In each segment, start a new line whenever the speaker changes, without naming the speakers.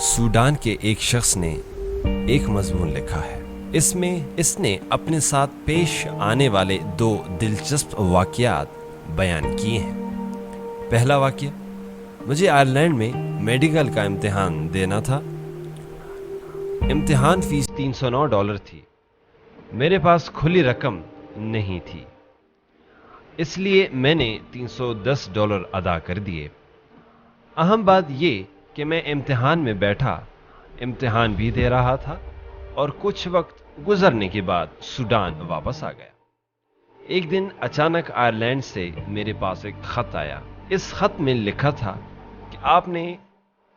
Sudan کے ایک شخص نے ایک مضمون لکھا ہے۔ اس میں اس نے اپنے ساتھ پیش آنے والے 2 دلچسپ واقعات بیان کیے ہیں۔ پہلا واقعہ، مجھے آئرلینڈ میں میڈیکل کا امتحان دینا تھا۔ امتحان فیس $309 تھی۔ میرے پاس کھلی رقم نہیں تھی، اس لیے میں نے $310 ادا کر دیے۔ اہم بات یہ کہ میں امتحان میں بیٹھا، امتحان بھی دے رہا تھا اور کچھ وقت گزرنے کے بعد سوڈان واپس آ گیا۔ ایک دن اچانک آئرلینڈ سے میرے پاس ایک خط آیا۔ اس خط میں لکھا تھا کہ آپ نے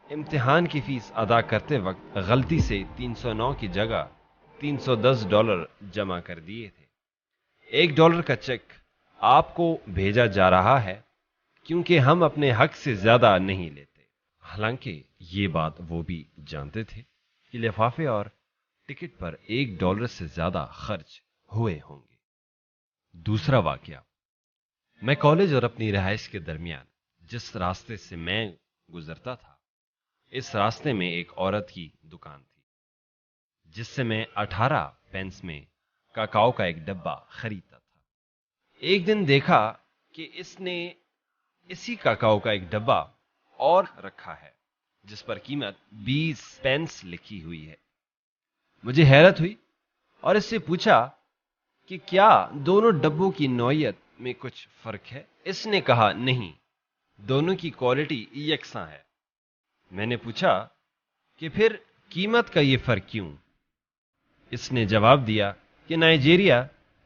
امتحان کی فیس ادا کرتے وقت غلطی سے 309 کی جگہ $310 جمع کر دیے تھے۔ $1 کا چیک آپ کو بھیجا جا رہا ہے کیونکہ ہم اپنے حق سے زیادہ نہیں لیتے۔ حالانکہ یہ بات وہ بھی جانتے تھے کہ لفافے اور ٹکٹ پر $1 سے زیادہ خرچ ہوئے ہوں گے۔ دوسرا واقعہ، میں کالج اور اپنی رہائش کے درمیان جس راستے سے میں گزرتا تھا، اس راستے میں ایک عورت کی دکان تھی جس سے میں 18 پینس میں کاکاؤ کا ایک ڈبہ خریدتا تھا۔ ایک دن دیکھا کہ اس نے اسی کاکاؤ کا ایک ڈبہ اور رکھا ہے جس پر قیمت 20 پینس لکھی ہوئی ہے۔ مجھے حیرت ہوئی اور اس سے پوچھا کہ کیا دونوں ڈبوں کی نوعیت میں کچھ فرق ہے؟ اس نے کہا نہیں، دونوں کی کوالٹی یکساں ہے۔ میں نے پوچھا کہ پھر قیمت کا یہ فرق کیوں؟ اس نے جواب دیا کہ نائجیریا،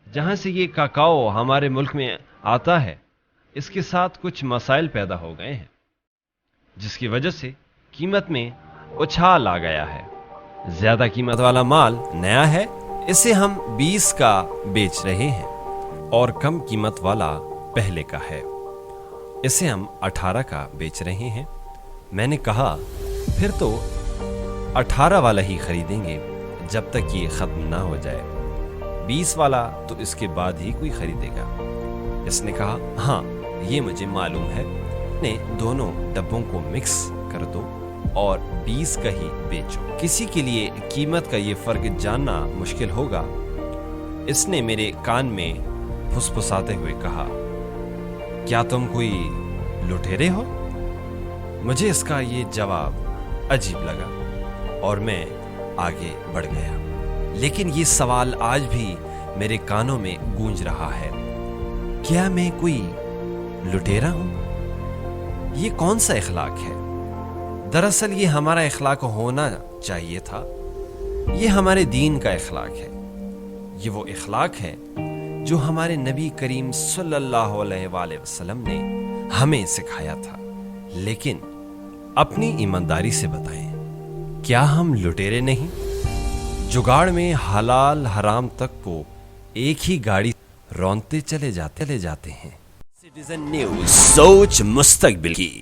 جہاں سے یہ کاکاؤ ہمارے ملک میں آتا ہے، اس کے ساتھ کچھ مسائل پیدا ہو گئے ہیں جس کی وجہ سے قیمت میں اچھال آ گیا ہے۔ زیادہ قیمت والا مال نیا ہے، اسے ہم 20 کا بیچ رہے ہیں، اور کم قیمت والا پہلے کا ہے، اسے ہم 18 کا بیچ رہے ہیں۔ میں نے کہا پھر تو 18 والا ہی خریدیں گے جب تک یہ ختم نہ ہو جائے، 20 والا تو اس کے بعد ہی کوئی خریدے گا۔ اس نے کہا ہاں یہ مجھے معلوم ہے، نے دونوں ڈبوں کو مکس کر دو اور 20 کا ہی بیچو، کسی کے لیے قیمت کا یہ فرق جاننا مشکل ہوگا۔ اس نے میرے کان میں پھسپھساتے ہوئے کہا، کیا تم کوئی لٹیرے ہو؟ مجھے اس کا یہ جواب عجیب لگا اور میں آگے بڑھ گیا، لیکن یہ سوال آج بھی میرے کانوں میں گونج رہا ہے، کیا میں کوئی لٹیرا ہوں؟ یہ کون سا اخلاق ہے؟ دراصل یہ ہمارا اخلاق ہونا چاہیے تھا، یہ ہمارے دین کا اخلاق ہے، یہ وہ اخلاق ہے جو ہمارے نبی کریم صلی اللہ علیہ وآلہ وسلم نے ہمیں سکھایا تھا۔ لیکن اپنی ایمانداری سے بتائیں، کیا ہم لٹیرے نہیں؟ جگاڑ میں حلال حرام تک کو ایک ہی گاڑی رونتے چلے جاتے ہیں۔ سٹیزن نیوز، سوچ مستقبل کی۔